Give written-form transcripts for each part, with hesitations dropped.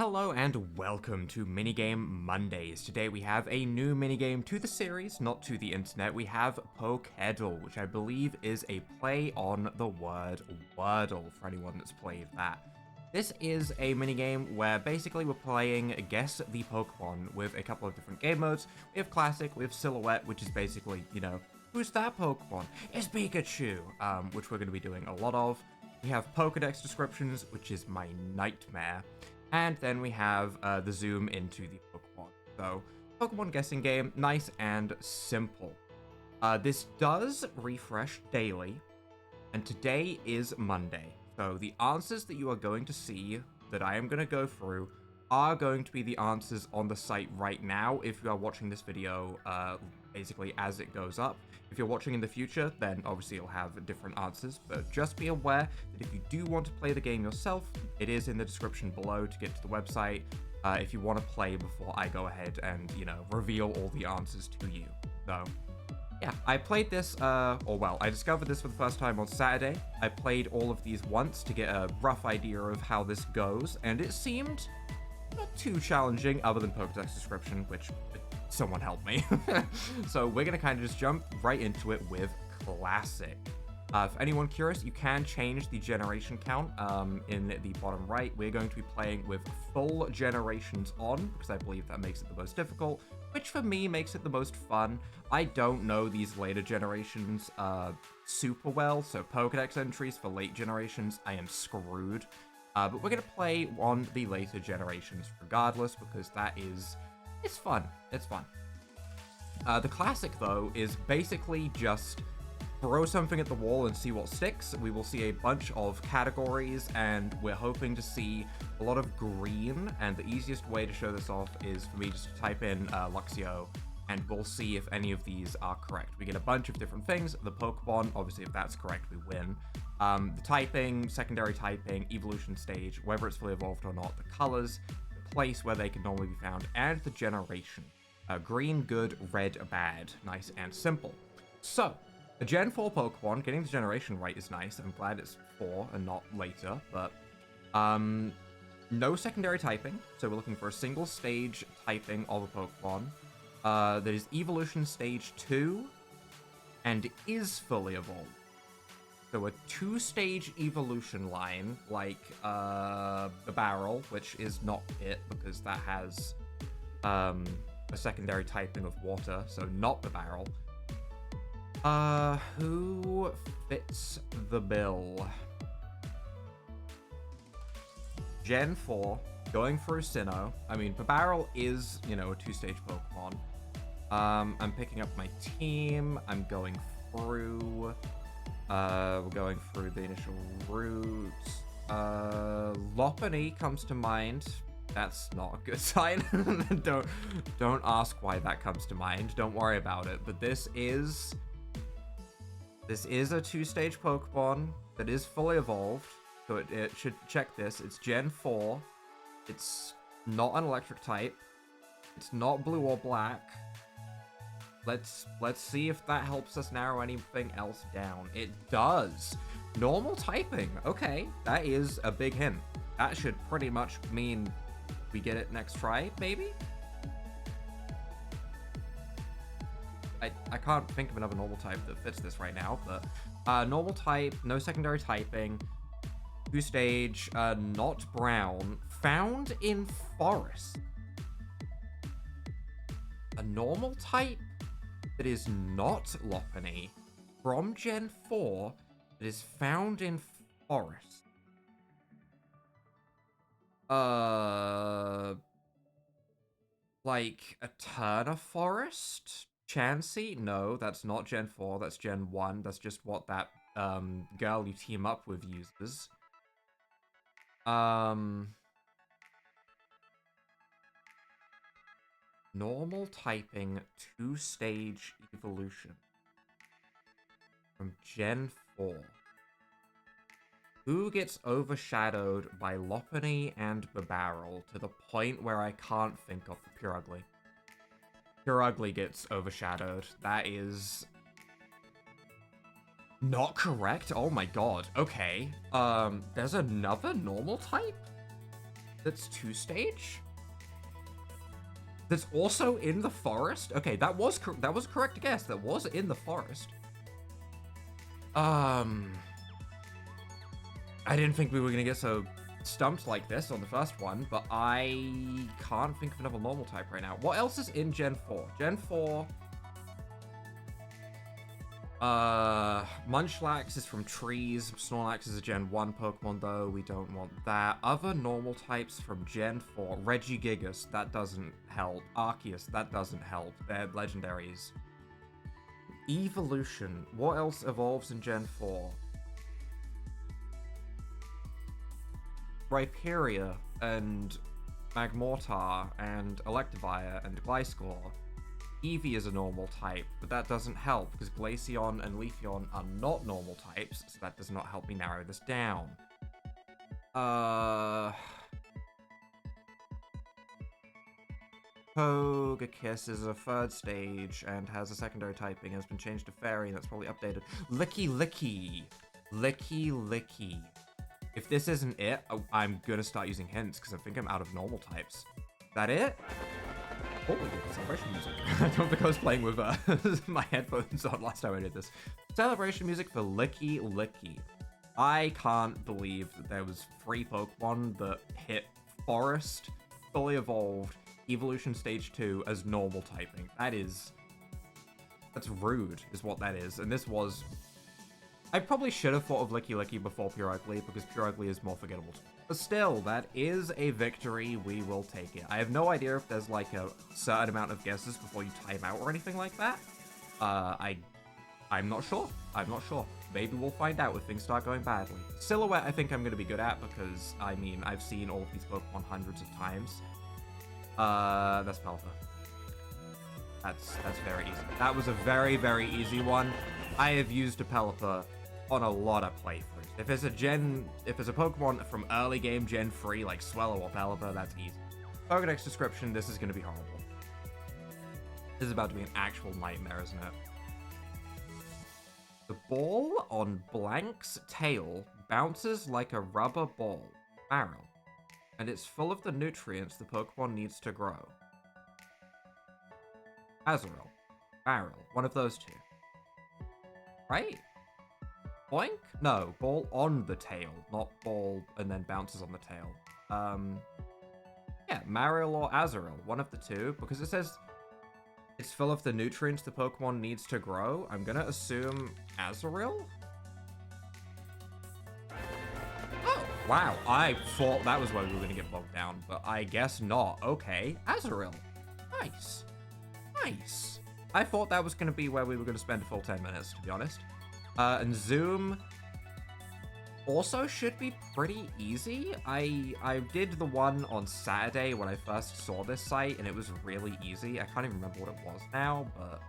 Hello and welcome to Minigame Mondays. Today we have a new minigame to the series, not to the internet. We have Pokedle, which I believe is a play on the word Wordle, for anyone that's played that. This is a minigame where basically we're playing Guess the Pokemon with a couple of different game modes. We have Classic, we have Silhouette, which is basically, who's that Pokemon? It's Pikachu, which we're going to be doing a lot of. We have Pokedex descriptions, which is my nightmare. And then we have the zoom into the Pokemon. So, Pokemon guessing game, nice and simple. This does refresh daily, and today is Monday. So the answers that you are going to see that I am going to go through are going to be the answers on the site right now if you are watching this video basically as it goes up. If you're watching in the future, then obviously you'll have different answers, but just be aware that if you do want to play the game yourself, it is in the description below to get to the website if you want to play before I go ahead and, reveal all the answers to you. So, yeah, I played this, I discovered this for the first time on Saturday. I played all of these once to get a rough idea of how this goes, and it seemed not too challenging other than Pokedex description, which someone help me. So we're going to kind of just jump right into it with Classic. For anyone curious, you can change the generation count in the bottom right. We're going to be playing with full generations on, because I believe that makes it the most difficult, which for me makes it the most fun. I don't know these later generations super well, so Pokedex entries for late generations, I am screwed. But we're going to play on the later generations regardless, because it's fun. It's fun. The Classic, though, is basically just throw something at the wall and see what sticks. We will see a bunch of categories, and we're hoping to see a lot of green, and the easiest way to show this off is for me just to type in Luxxra, and we'll see if any of these are correct. We get a bunch of different things. The Pokemon, obviously, if that's correct, we win. The typing, secondary typing, evolution stage, whether it's fully evolved or not, the colors, the place where they can normally be found, and the generation. Green, good, red, bad. Nice and simple. So, a Gen 4 Pokemon, getting the generation right is nice. I'm glad it's 4 and not later, but no secondary typing, so we're looking for a single stage typing of a Pokemon. That is evolution stage 2 and is fully evolved. So a 2-stage evolution line, like the barrel, which is not it because that has a secondary typing of water, so not the barrel. Who fits the bill? Gen 4, going through Sinnoh. I mean, the barrel is, a 2-stage Pokemon. I'm picking up my team. I'm going through. We're going through the initial routes. Lopunny comes to mind. That's not a good sign. Don't ask why that comes to mind. Don't worry about it. But this is a 2-stage Pokemon that is fully evolved. So it should check this. It's Gen 4. It's not an electric type. It's not blue or black. Let's see if that helps us narrow anything else down. It does. Normal typing. Okay, that is a big hint. That should pretty much mean we get it next try, maybe? I can't think of another normal type that fits this right now, but normal type, no secondary typing, 2-stage, not brown, found in forest. A normal type that is not Lopunny from Gen 4 that is found in forest. Like a Turner Forest? Chansey? No, that's not Gen 4, that's Gen 1. That's just what that girl you team up with uses. Normal typing 2-stage evolution from Gen 4. Who gets overshadowed by Lopunny and Barrel to the point where I can't think of Purugly? Purugly gets overshadowed. That is not correct. Oh my god. Okay. There's another normal type? that's 2-stage? That's also in the forest? Okay, that was a correct guess. That was in the forest. I didn't think we were gonna get so stumped like this on the first one, but I can't think of another normal type right now. What else is in Gen 4? Gen 4... Munchlax is from trees. Snorlax is a Gen 1 Pokemon, though. We don't want that. Other normal types from Gen 4. Regigigas, that doesn't help. Arceus, that doesn't help. They're legendaries. Evolution. What else evolves in Gen 4? Rhyperior and Magmortar and Electivire and Gliscor. Eevee is a normal type, but that doesn't help because Glaceon and Leafeon are not normal types, so that does not help me narrow this down. Togekiss is a 3rd stage and has a secondary typing, has been changed to Fairy, and that's probably updated. Licky Licky. Licky Licky. If this isn't it, I'm gonna start using hints because I think I'm out of normal types. Is that it? Holy good celebration music. I don't think I was playing with my headphones on last time I did this. Celebration music for Licky Licky. I can't believe that there was 3 Pokemon that hit Forest, fully evolved, Evolution Stage 2 as normal typing. That's rude, is what that is. And this was... I probably should have thought of Licky Licky before Pure Ugly, because Pure Ugly is more forgettable. But still, that is a victory. We will take it. I have no idea if there's like a certain amount of guesses before you time out or anything like that. I'm not sure. I'm not sure. Maybe we'll find out if things start going badly. Silhouette, I think I'm going to be good at because, I mean, I've seen all of these Pokemon hundreds of times. That's Pelipper. That's very easy. That was a very, very easy one. I have used a Pelipper on a lot of playthroughs. If there's a Pokemon from early game Gen 3, like Swellow or Pelipper, that's easy. Pokedex description, this is going to be horrible. This is about to be an actual nightmare, isn't it? The ball on Blank's tail bounces like a rubber ball barrel, and it's full of the nutrients the Pokemon needs to grow. Azurill. Barrel. One of those two. Right? Boink? No, ball on the tail, not ball and then bounces on the tail. Yeah, Marill or Azurill, one of the two, because it says it's full of the nutrients the Pokemon needs to grow. I'm gonna assume Azurill? Oh, wow, I thought that was where we were gonna get bogged down, but I guess not. Okay, Azurill. Nice. Nice. I thought that was gonna be where we were gonna spend a full 10 minutes, to be honest. And Zoom also should be pretty easy. I did the one on Saturday when I first saw this site, and it was really easy. I can't even remember what it was now, but...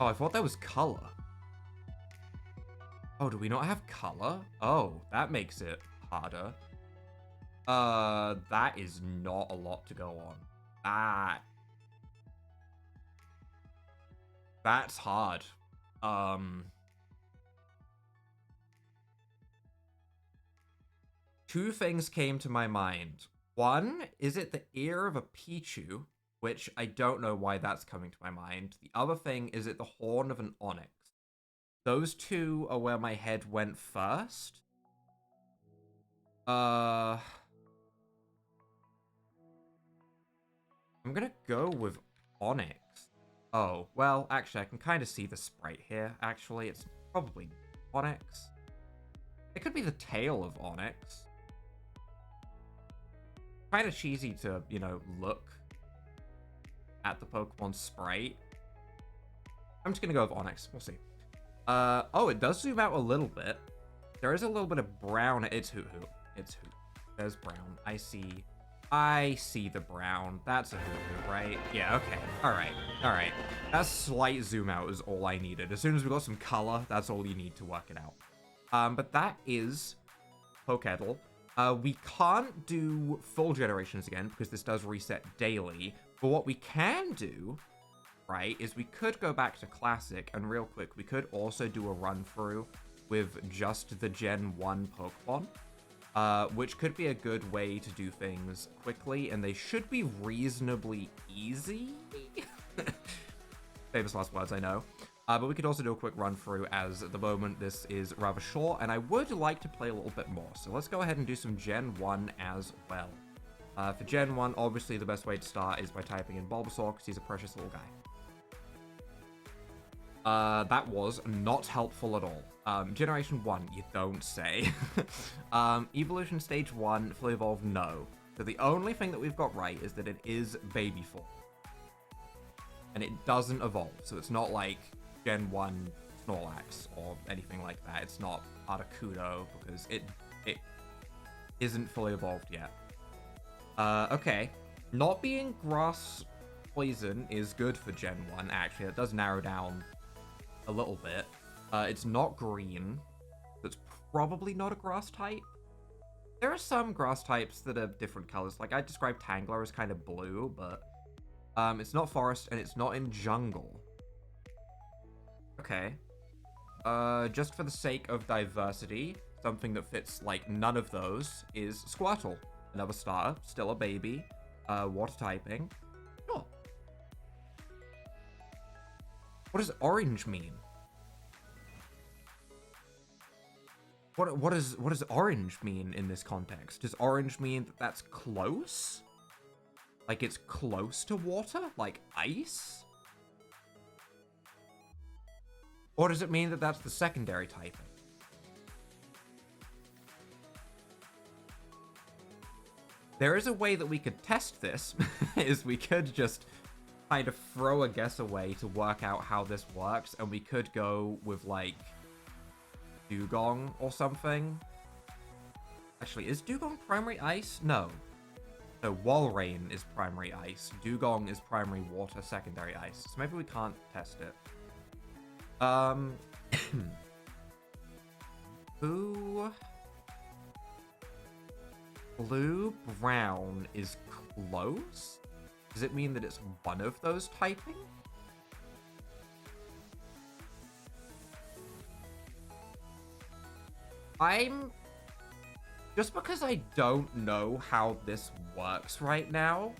Oh, I thought that was color. Oh, do we not have color? Oh, that makes it harder. That is not a lot to go on. That's hard. Two things came to my mind. One, is it the ear of a Pichu? Which I don't know why that's coming to my mind. The other thing, is it the horn of an Onyx? Those two are where my head went first. I'm gonna go with Onyx. Oh, well, actually, I can kind of see the sprite here, actually. It's probably Onyx. It could be the tail of Onyx. Kind of cheesy to, you know, look at the Pokemon sprite. I'm just gonna go with Onyx. We'll see. Oh, it does zoom out a little bit. There is a little bit of brown. It's Hoot-Hoot. It's Hoot. There's brown. I see the brown. That's a Hoot-Hoot, right? Yeah, okay. Alright. That slight zoom out is all I needed. As soon as we got some color, that's all you need to work it out. But that is Pokedle. We can't do full generations again because this does reset daily. But what we can do, right, is we could go back to Classic, and real quick, we could also do a run through with just the Gen 1 Pokemon. which could be a good way to do things quickly, and they should be reasonably easy. Famous last words, I know. But we could also do a quick run through, as at the moment this is rather short, and I would like to play a little bit more. So let's go ahead and do some Gen 1 as well. For Gen 1, obviously the best way to start is by typing in Bulbasaur, because he's a precious little guy. That was not helpful at all. Generation 1, you don't say. Evolution Stage 1, fully evolved, no. So the only thing that we've got right is that it is baby form. And it doesn't evolve, so it's not like Gen 1 Snorlax or anything like that. It's not Articuno because it isn't fully evolved yet. Okay. Not being Grass Poison is good for Gen 1, actually. It does narrow down a little bit. It's not green. That's probably not a grass type. There are some grass types that are different colors. Like, I described Tangler as kind of blue, but it's not forest and it's not in jungle. Okay. Just for the sake of diversity, something that fits, like, none of those is Squirtle. Another starter, still a baby, water typing. Sure. What does orange mean? What does orange mean in this context? Does orange mean that that's close? Like it's close to water? Like ice? Or does it mean that that's the secondary typing? There is a way that we could test this, is we could just kind of throw a guess away to work out how this works, and we could go with, like, Dugong or something. Actually, is Dugong primary ice? No. No, Walrein is primary ice. Dugong is primary water, secondary ice. So maybe we can't test it. Who... Blue-brown is close? Does it mean that it's one of those typing? Just because I don't know how this works right now,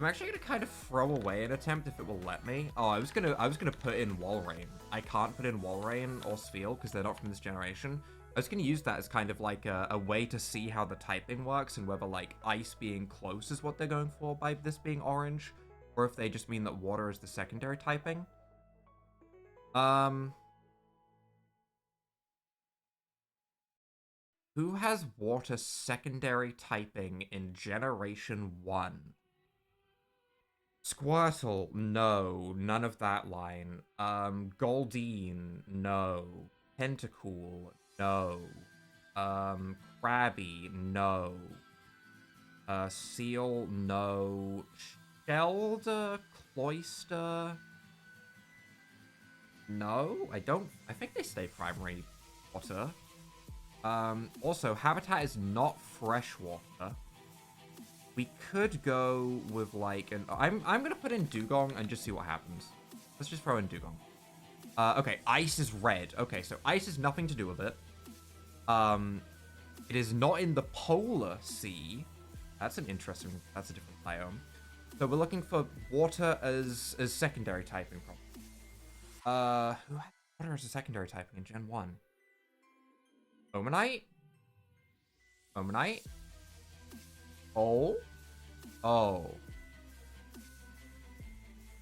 I'm actually gonna kind of throw away an attempt if it will let me. Oh, I was gonna put in Walrein. I can't put in Walrein or Spheal because they're not from this generation. I was gonna use that as kind of like a way to see how the typing works and whether like ice being close is what they're going for by this being orange, or if they just mean that water is the secondary typing. Who has water secondary typing in Generation 1? Squirtle, no. None of that line. Goldeen, no. Tentacool, no. Krabby, no. Seal, no. Shelder, Cloyster, no. I think they stay primary water. Also, habitat is not freshwater. We could go with like an... I'm gonna put in Dugong and just see what happens. Let's just throw in Dugong. Okay, ice is red. Okay, so ice has nothing to do with it. It is not in the polar sea. That's a different biome. So we're looking for water as secondary typing problem. Water as a secondary typing in Gen 1. Omanite? Omanite? Oh? Oh.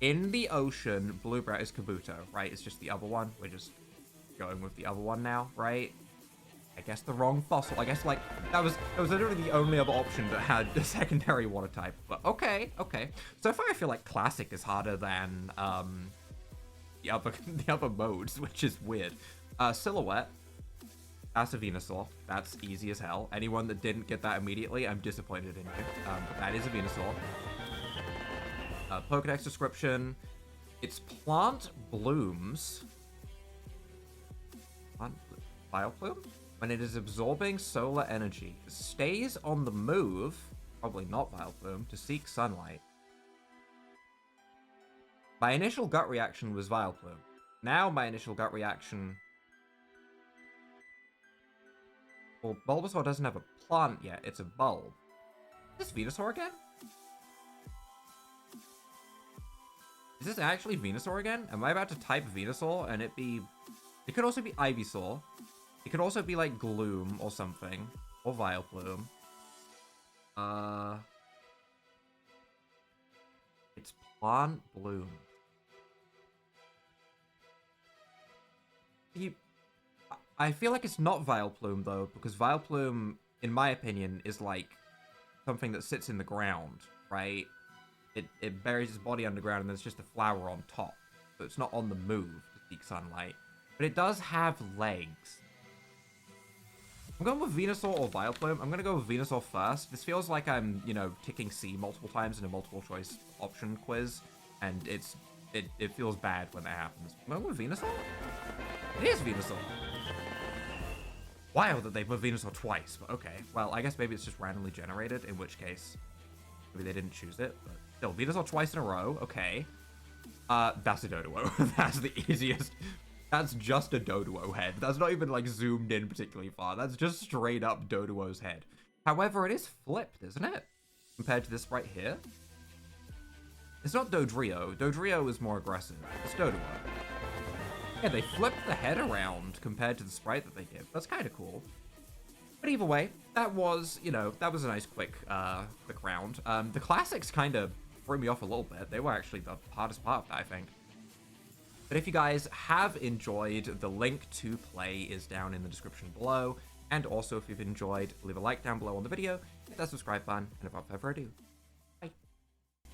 In the ocean, Bluebrat is Kabuto, right? It's just the other one. We're just going with the other one now, right? I guess the wrong fossil. I guess, like, that was literally the only other option that had a secondary water type. But okay, okay. So far, I feel like Classic is harder than the other modes, which is weird. Silhouette. That's a Venusaur. That's easy as hell. Anyone that didn't get that immediately, I'm disappointed in you. But that is a Venusaur. Pokedex description. Its plant blooms. Vileplume? When it is absorbing solar energy. Stays on the move, probably not Vileplume, to seek sunlight. My initial gut reaction was Vileplume. Now my initial gut reaction... Well, Bulbasaur doesn't have a plant yet. It's a bulb. Is this Venusaur again? Is this actually Venusaur again? Am I about to type Venusaur and it be... It could also be Ivysaur. It could also be like Gloom or something. Or Vileplume. It's Plant Bloom. I feel like it's not Vileplume though, because Vileplume, in my opinion, is like something that sits in the ground, right? It buries its body underground and there's just a flower on top. So it's not on the move to seek sunlight. But it does have legs. I'm going with Venusaur or Vileplume. I'm going to go with Venusaur first. This feels like I'm, you know, ticking C multiple times in a multiple choice option quiz. And it feels bad when that happens. I'm going with Venusaur? It is Venusaur. Wild that they put Venusaur twice, but okay. Well, I guess maybe it's just randomly generated, in which case maybe they didn't choose it. But still, Venusaur twice in a row. Okay. That's a Doduo. That's the easiest... That's just a Doduo head. That's not even, like, zoomed in particularly far. That's just straight up Doduo's head. However, it is flipped, isn't it? Compared to this right here. It's not Dodrio. Dodrio is more aggressive. It's Doduo. Yeah, they flipped the head around compared to the sprite that they give. That's kind of cool. But either way, that was, you know, that was a nice quick round. The classics kind of threw me off a little bit. They were actually the hardest part, I think. But if you guys have enjoyed, the link to play is down in the description below. And also, if you've enjoyed, leave a like down below on the video, hit that subscribe button, and without further ado,